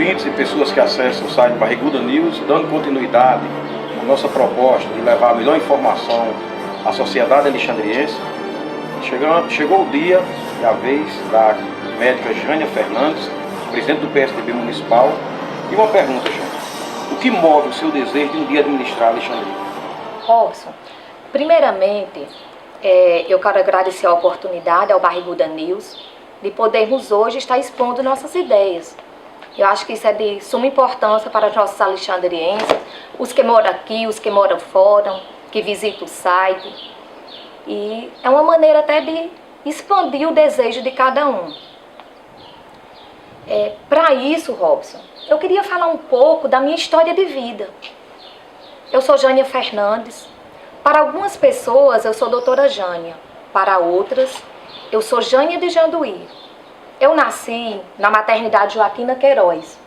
ouvintes e pessoas que acessam o site Barriguda News, dando continuidade à nossa proposta de levar a melhor informação à sociedade alexandriense, chegou o dia e a vez da médica Jânia Fernandes, presidente do PSDB municipal, e uma pergunta, Jânia. O que move o seu desejo de um dia administrar Alexandria? Robson, primeiramente, eu quero agradecer a oportunidade ao Barriguda News de podermos hoje estar expondo nossas ideias. Eu acho que isso é de suma importância para os nossos alexandrienses, os que moram aqui, os que moram fora, que visitam o site. E é uma maneira até de expandir o desejo de cada um. Para isso, Robson, eu queria falar um pouco da minha história de vida. Eu sou Jânia Fernandes. Para algumas pessoas, eu sou doutora Jânia. Para outras, eu sou Jânia de Janduí. Eu nasci na maternidade Joaquina Queiroz.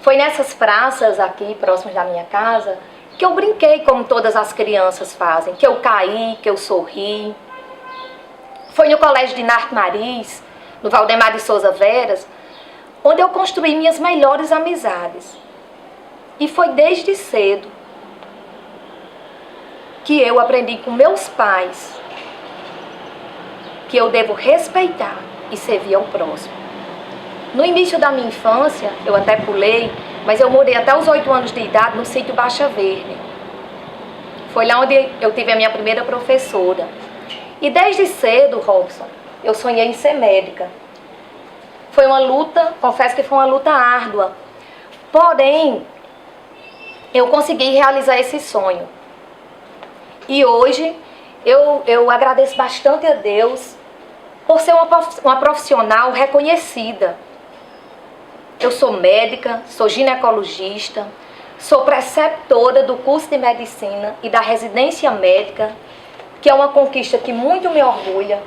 Foi nessas praças aqui, próximas da minha casa, que eu brinquei como todas as crianças fazem, que eu caí, que eu sorri. Foi no Colégio de Narto Maris, no Valdemar de Souza Veras, onde eu construí minhas melhores amizades. E foi desde cedo que eu aprendi com meus pais que eu devo respeitar e servir ao próximo. No início da minha infância, eu até pulei, mas eu morei até os 8 anos de idade no sítio Baixa Verde. Foi lá onde eu tive a minha primeira professora. E desde cedo, Robson, eu sonhei em ser médica. Foi uma luta, confesso que foi uma luta árdua. Porém, eu consegui realizar esse sonho. E hoje, eu agradeço bastante a Deus por ser uma profissional reconhecida. Eu sou médica, sou ginecologista, sou preceptora do curso de medicina e da residência médica, que é uma conquista que muito me orgulha.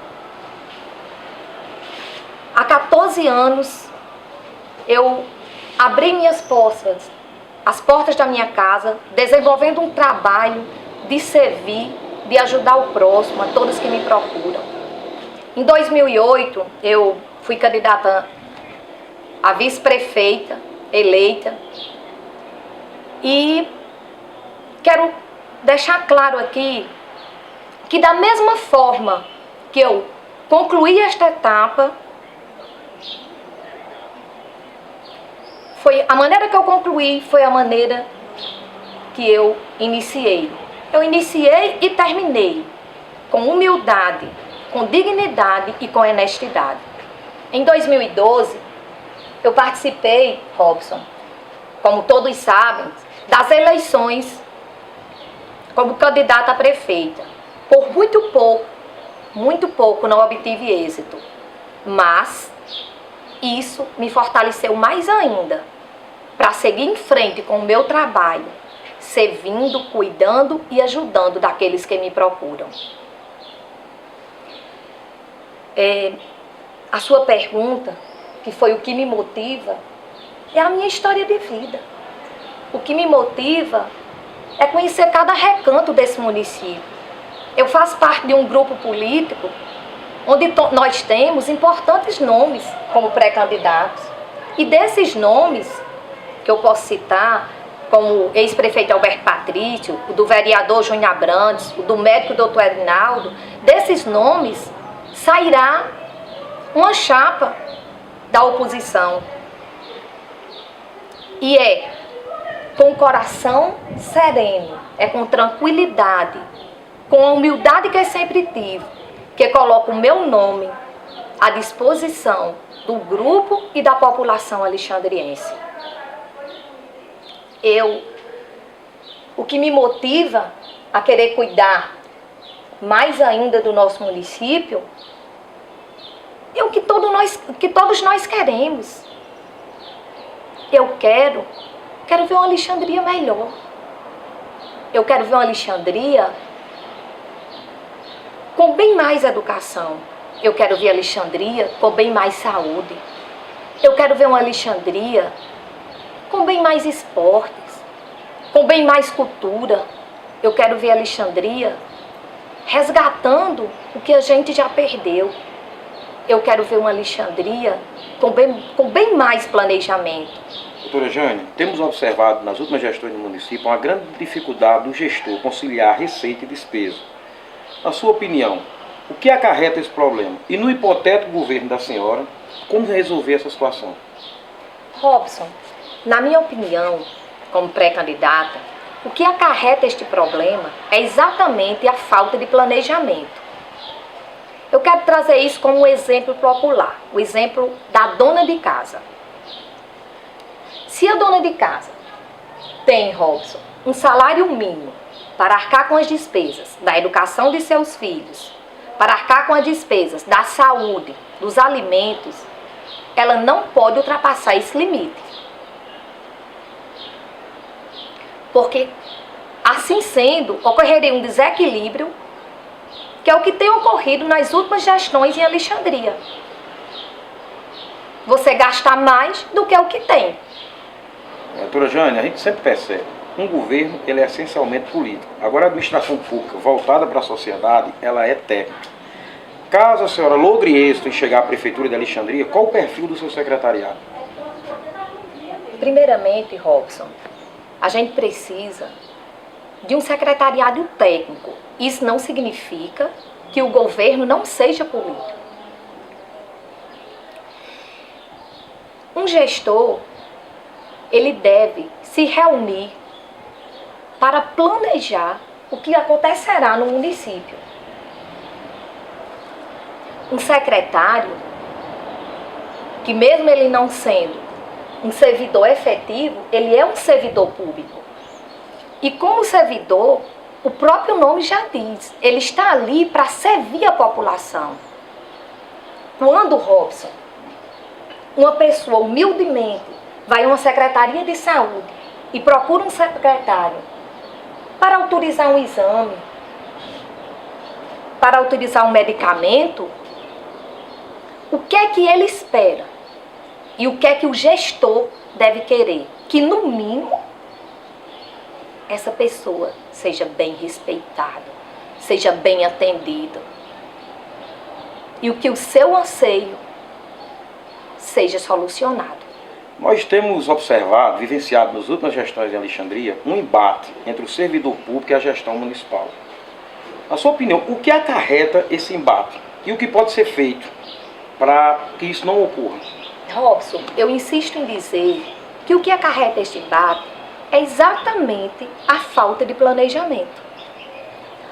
Há 14 anos, eu abri minhas portas, as portas da minha casa, desenvolvendo um trabalho de servir, de ajudar o próximo, a todos que me procuram. Em 2008, eu fui candidata a vice-prefeita eleita e quero deixar claro aqui que da mesma forma que eu concluí esta etapa, a maneira que eu concluí foi a maneira que eu iniciei. Eu iniciei e terminei com humildade, com dignidade e com honestidade. Em 2012, eu participei, Robson, como todos sabem, das eleições como candidata a prefeita. Por muito pouco não obtive êxito, mas isso me fortaleceu mais ainda para seguir em frente com o meu trabalho, servindo, cuidando e ajudando daqueles que me procuram. A sua pergunta, que foi o que me motiva, é a minha história de vida. O que me motiva é conhecer cada recanto desse município. Eu faço parte de um grupo político onde nós temos importantes nomes como pré-candidatos. E desses nomes, que eu posso citar, como o ex-prefeito Alberto Patrício, o do vereador Júnior Abrantes, o do médico Dr. Edinaldo, desses nomes sairá uma chapa da oposição. E é com o coração sereno, é com tranquilidade, com a humildade que eu sempre tive, que coloco o meu nome à disposição do grupo e da população alexandriense. O que me motiva a querer cuidar mais ainda do nosso município é o que todos nós queremos. Eu quero ver uma Alexandria melhor. Eu quero ver uma Alexandria com bem mais educação. Eu quero ver Alexandria com bem mais saúde. Eu quero ver uma Alexandria com bem mais esportes, com bem mais cultura. Eu quero ver Alexandria resgatando o que a gente já perdeu. eu quero ver uma Alexandria com bem mais planejamento. Doutora Jane, temos observado nas últimas gestões do município uma grande dificuldade do gestor conciliar receita e despesa. Na sua opinião, o que acarreta esse problema? E no hipotético governo da senhora, como resolver essa situação? Robson, na minha opinião, como pré-candidata, o que acarreta este problema é exatamente a falta de planejamento. Eu quero trazer isso como um exemplo popular, o exemplo da dona de casa. Se a dona de casa tem, Robson, um salário mínimo para arcar com as despesas da educação de seus filhos, para arcar com as despesas da saúde, dos alimentos, ela não pode ultrapassar esse limite. Porque, assim sendo, ocorreria um desequilíbrio, que é o que tem ocorrido nas últimas gestões em Alexandria. Você gasta mais do que o que tem. Doutora Jane, a gente sempre percebe, um governo ele é essencialmente político. Agora a administração pública voltada para a sociedade, ela é técnica. Caso a senhora logre êxito em chegar à prefeitura de Alexandria, qual o perfil do seu secretariado? Primeiramente, Robson, a gente precisa de um secretariado técnico. Isso não significa que o governo não seja político. Um gestor, ele deve se reunir para planejar o que acontecerá no município. Um secretário, que mesmo ele não sendo um servidor efetivo, ele é um servidor público. E como servidor, o próprio nome já diz, ele está ali para servir a população. Quando, Robson, uma pessoa humildemente vai a uma secretaria de saúde e procura um secretário para autorizar um exame, para autorizar um medicamento, o que é que ele espera? E o que é que o gestor deve querer? Que, no mínimo, essa pessoa seja bem respeitada, seja bem atendida. E o que o seu anseio seja solucionado. Nós temos observado, vivenciado nas últimas gestões de Alexandria, um embate entre o servidor público e a gestão municipal. Na sua opinião, o que acarreta esse embate? E o que pode ser feito para que isso não ocorra? Robson, eu insisto em dizer que o que acarreta este embate é exatamente a falta de planejamento,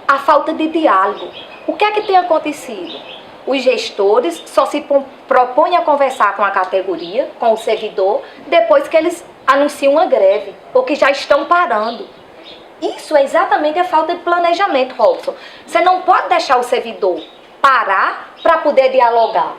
a falta de diálogo. O que é que tem acontecido? Os gestores só se propõem a conversar com a categoria, com o servidor, depois que eles anunciam uma greve, ou que já estão parando. Isso é exatamente a falta de planejamento, Robson. Você não pode deixar o servidor parar para poder dialogar.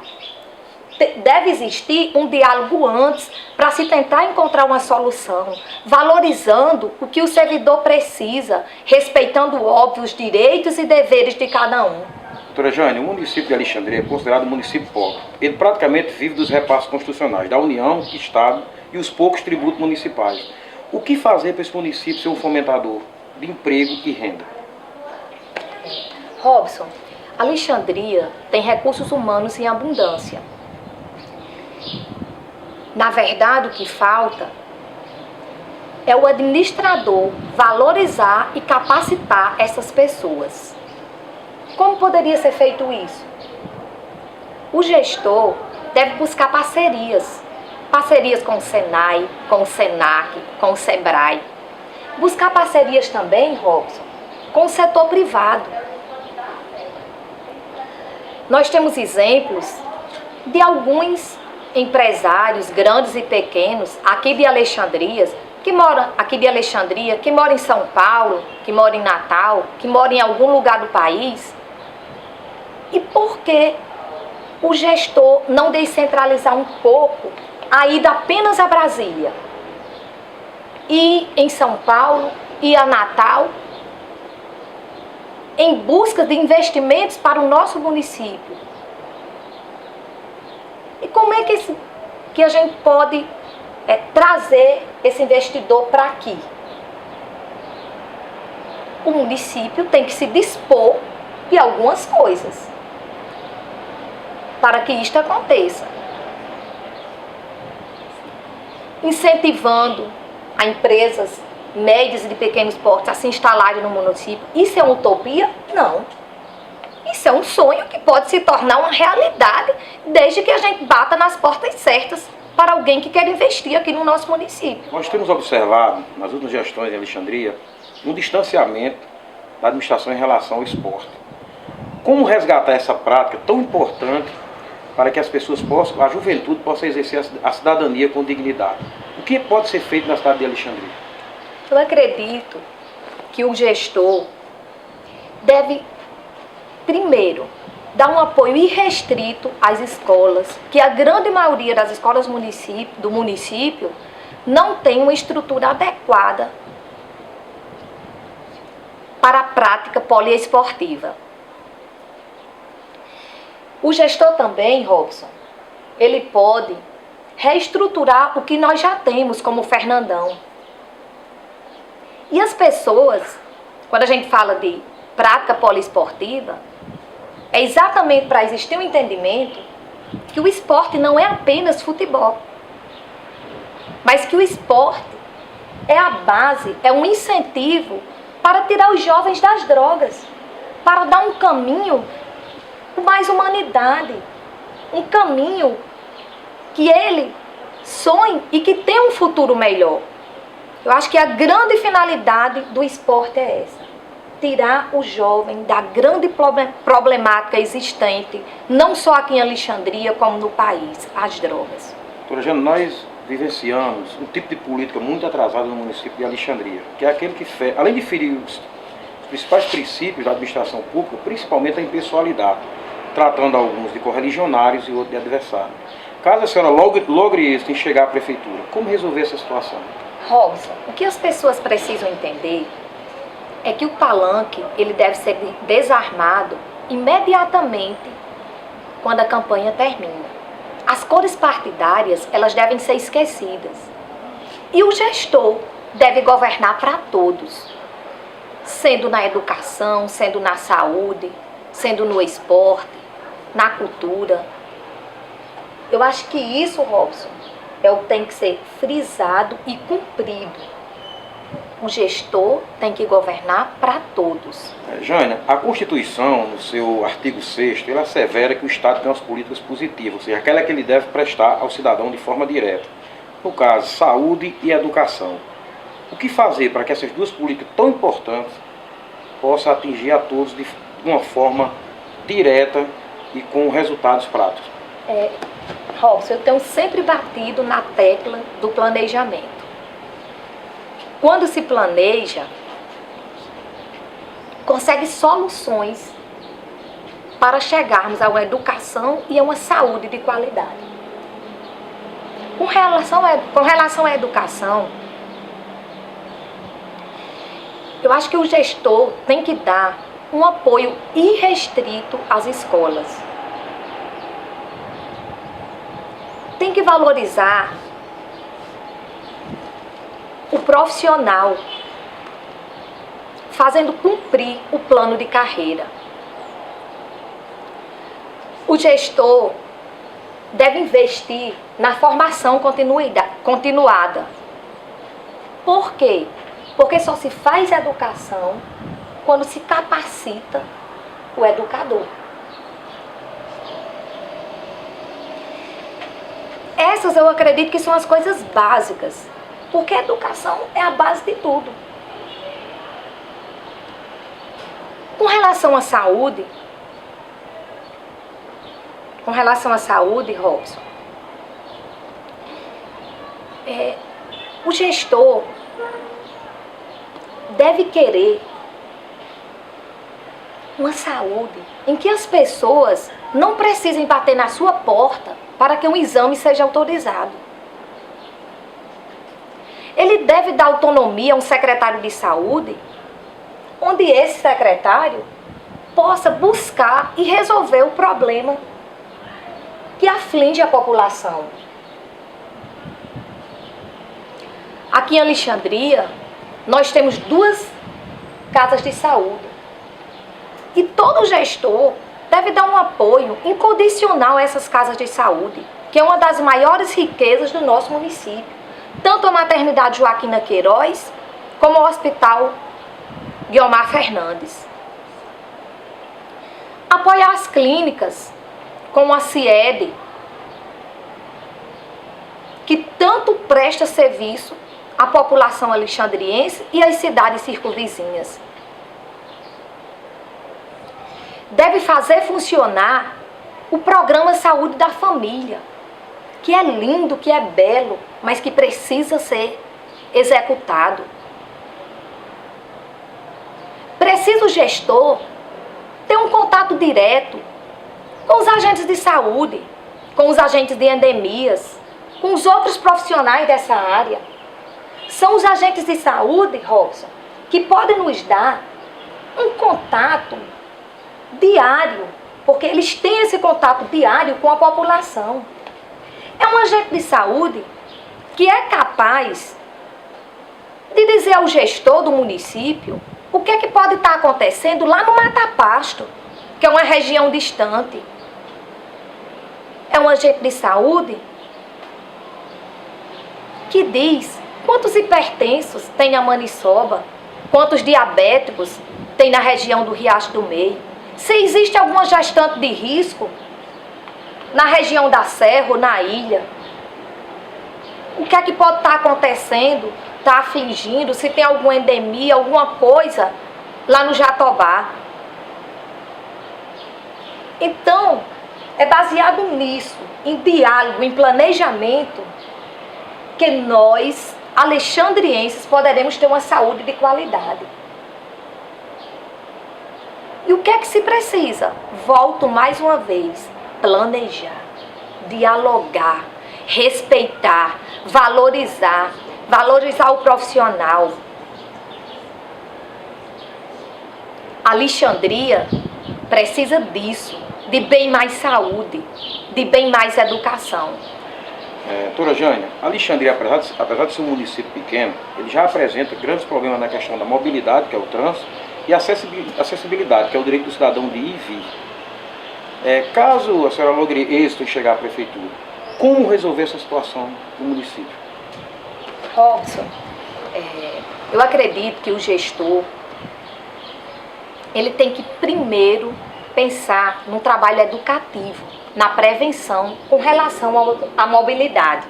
Deve existir um diálogo antes para se tentar encontrar uma solução, valorizando o que o servidor precisa, respeitando, óbvio, os direitos e deveres de cada um. Doutora Jane, o município de Alexandria é considerado um município pobre. Ele praticamente vive dos repasses constitucionais da União, Estado e os poucos tributos municipais. O que fazer para esse município ser um fomentador de emprego e renda? Robson, Alexandria tem recursos humanos em abundância. Na verdade, o que falta é o administrador valorizar e capacitar essas pessoas. Como poderia ser feito isso? O gestor deve buscar parcerias com o Senai, com o Senac, com o Sebrae. Buscar parcerias também, Robson, com o setor privado. Nós temos exemplos de alguns empresários, grandes e pequenos, aqui de Alexandria, que moram em São Paulo, que moram em Natal, que moram em algum lugar do país. E por que o gestor não descentralizar um pouco a ida apenas a Brasília? E em São Paulo e a Natal, em busca de investimentos para o nosso município. E como é que a gente pode trazer esse investidor para aqui? O município tem que se dispor de algumas coisas. para que isto aconteça. Incentivando a empresas médias e de pequenos portes a se instalarem no município. Isso é uma utopia? Não. Isso é um sonho que pode se tornar uma realidade desde que a gente bata nas portas certas para alguém que quer investir aqui no nosso município. Nós temos observado, nas últimas gestões em Alexandria, um distanciamento da administração em relação ao esporte. Como resgatar essa prática tão importante para que as pessoas possam, a juventude possa exercer a cidadania com dignidade? O que pode ser feito na cidade de Alexandria? Eu acredito que o gestor deve, primeiro, dar um apoio irrestrito às escolas, que a grande maioria das escolas do município não tem uma estrutura adequada para a prática poliesportiva. O gestor também, Robson, ele pode reestruturar o que nós já temos como Fernandão. E as pessoas, quando a gente fala de prática poliesportiva, é exatamente para existir um entendimento que o esporte não é apenas futebol, mas que o esporte é a base, é um incentivo para tirar os jovens das drogas, para dar um caminho com mais humanidade, um caminho que ele sonhe e que tenha um futuro melhor. Eu acho que a grande finalidade do esporte é essa: tirar o jovem da grande problemática existente, não só aqui em Alexandria, como no país, as drogas. Doutora Jana, nós vivenciamos um tipo de política muito atrasada no município de Alexandria, que é aquele que, além de ferir os principais princípios da administração pública, principalmente a impessoalidade, tratando alguns de correligionários e outros de adversários. Caso a senhora logre isso em chegar à prefeitura, como resolver essa situação? Robson, o que as pessoas precisam entender é que o palanque ele deve ser desarmado imediatamente quando a campanha termina. As cores partidárias, elas devem ser esquecidas. E o gestor deve governar para todos, sendo na educação, sendo na saúde, sendo no esporte, na cultura. Eu acho que isso, Robson, é o que tem que ser frisado e cumprido. O gestor tem que governar para todos. Jânia, a Constituição, no seu artigo 6º, ela assevera que o Estado tem as políticas positivas, ou seja, aquela que ele deve prestar ao cidadão de forma direta. No caso, saúde e educação. O que fazer para que essas duas políticas tão importantes possam atingir a todos de uma forma direta e com resultados práticos? Robson, eu tenho sempre batido na tecla do planejamento. Quando se planeja, consegue soluções para chegarmos a uma educação e a uma saúde de qualidade. Com relação à educação, eu acho que o gestor tem que dar um apoio irrestrito às escolas. Tem que valorizar o profissional, fazendo cumprir o plano de carreira. O gestor deve investir na formação continuada. Por quê? Porque só se faz educação quando se capacita o educador. Essas eu acredito que são as coisas básicas, porque a educação é a base de tudo. Com relação à saúde, Robson, o gestor deve querer uma saúde em que as pessoas não precisem bater na sua porta para que um exame seja autorizado. Ele deve dar autonomia a um secretário de saúde, onde esse secretário possa buscar e resolver o problema que aflige a população. Aqui em Alexandria, nós temos 2 casas de saúde. E todo gestor deve dar um apoio incondicional a essas casas de saúde, que é uma das maiores riquezas do nosso município. Tanto a maternidade Joaquina Queiroz, como o Hospital Guiomar Fernandes. Apoiar as clínicas, como a CIED, que tanto presta serviço à população alexandriense e às cidades circunvizinhas. Deve fazer funcionar o programa Saúde da Família, que é lindo, que é belo, mas que precisa ser executado. Precisa o gestor ter um contato direto com os agentes de saúde, com os agentes de endemias, com os outros profissionais dessa área. São os agentes de saúde, Robson, que podem nos dar um contato diário, porque eles têm esse contato diário com a população. É um agente de saúde que é capaz de dizer ao gestor do município o que é que pode estar acontecendo lá no Mata Pasto, que é uma região distante. É um agente de saúde que diz quantos hipertensos tem a Maniçoba, quantos diabéticos tem na região do Riacho do Meio, se existe alguma gestante de risco na região da Serra ou na ilha. O que é que pode estar acontecendo, está afligindo, se tem alguma endemia, alguma coisa lá no Jatobá. Então, é baseado nisso, em diálogo, em planejamento, que nós, alexandrienses, poderemos ter uma saúde de qualidade. E o que é que se precisa? Volto mais uma vez, planejar, dialogar, respeitar, valorizar o profissional. Alexandria precisa disso, de bem mais saúde, de bem mais educação. Doutora Jânia, Alexandria, apesar de ser um município pequeno, ele já apresenta grandes problemas na questão da mobilidade, que é o trânsito, e acessibilidade, que é o direito do cidadão de ir e vir. Caso a senhora logre êxito em chegar à prefeitura, como resolver essa situação no município? Robson, eu acredito que o gestor, ele tem que primeiro pensar num trabalho educativo, na prevenção com relação à mobilidade,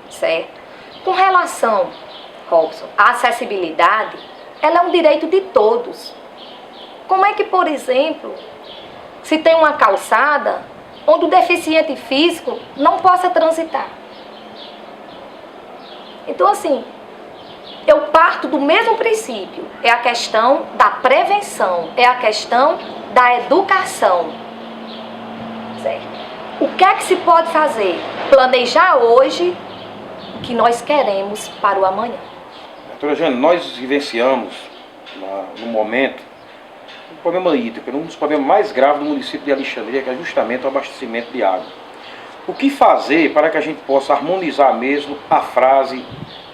certo? Com relação, Robson, à acessibilidade, ela é um direito de todos. Como é que, por exemplo, se tem uma calçada onde o deficiente físico não possa transitar? Então, assim, eu parto do mesmo princípio. É a questão da prevenção, é a questão da educação. Certo? O que é que se pode fazer? Planejar hoje o que nós queremos para o amanhã. Doutora Jane, nós vivenciamos, no momento, um problema hídrico, um dos problemas mais graves do município de Alexandria, que é justamente o abastecimento de água. O que fazer para que a gente possa harmonizar mesmo a frase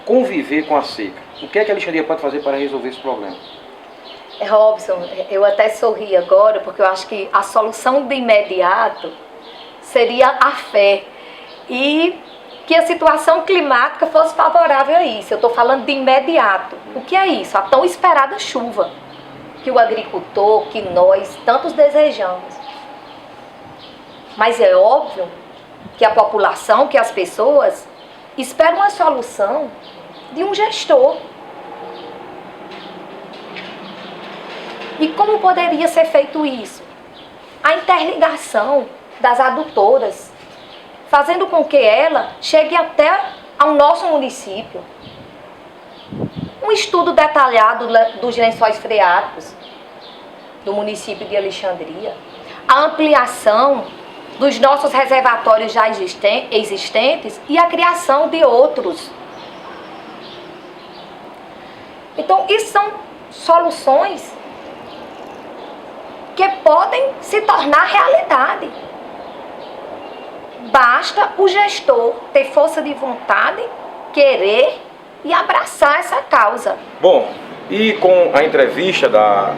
conviver com a seca? O que é que a Alexandria pode fazer para resolver esse problema? Robson, eu até sorri agora, porque eu acho que a solução de imediato seria a fé. E que a situação climática fosse favorável a isso. Eu estou falando de imediato. O que é isso? A tão esperada chuva que o agricultor, que nós, tantos desejamos. Mas é óbvio que a população, que as pessoas esperam uma solução de um gestor. E como poderia ser feito isso? A interligação das adutoras, fazendo com que ela chegue até ao nosso município. Um estudo detalhado dos lençóis freáticos do município de Alexandria. A ampliação dos nossos reservatórios já existentes e a criação de outros. Então, isso são soluções que podem se tornar realidade. Basta o gestor ter força de vontade, querer e abraçar essa causa. Bom, e com a entrevista da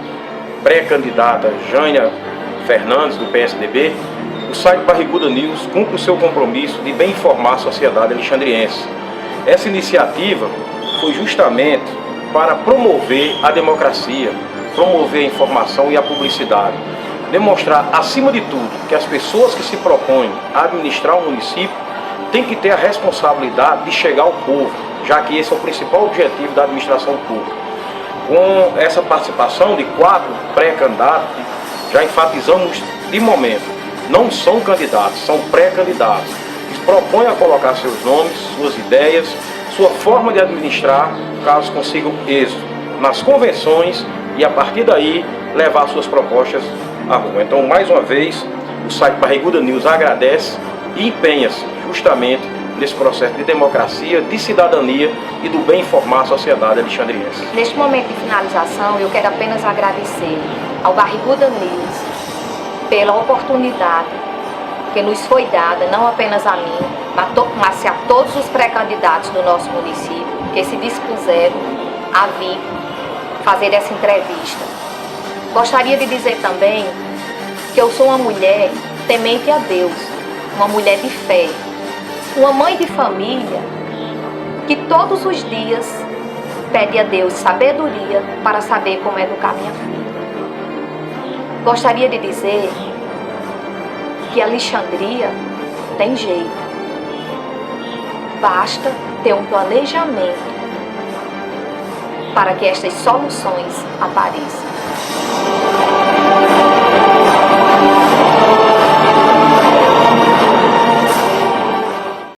pré-candidata Jânia Fernandes, do PSDB, o site Barriguda News cumpre o seu compromisso de bem informar a sociedade alexandriense. Essa iniciativa foi justamente para promover a democracia, promover a informação e a publicidade. Demonstrar, acima de tudo, que as pessoas que se propõem a administrar o município têm que ter a responsabilidade de chegar ao povo, já que esse é o principal objetivo da administração pública. Com essa participação de 4 pré-candidatos, já enfatizamos de momento, não são candidatos, são pré-candidatos, que propõem a colocar seus nomes, suas ideias, sua forma de administrar, caso consigam êxito nas convenções e a partir daí levar suas propostas à rua. Então, mais uma vez, o site Barriguda News agradece e empenha-se justamente nesse processo de democracia, de cidadania e do bem informar a sociedade alexandriense. Neste momento de finalização, eu quero apenas agradecer ao Barriguda News pela oportunidade que nos foi dada, não apenas a mim, mas a todos os pré-candidatos do nosso município que se dispuseram a vir fazer essa entrevista. Gostaria de dizer também que eu sou uma mulher temente a Deus, uma mulher de fé, uma mãe de família que todos os dias pede a Deus sabedoria para saber como educar minha filha. Gostaria de dizer que Alexandria tem jeito. Basta ter um planejamento para que estas soluções apareçam.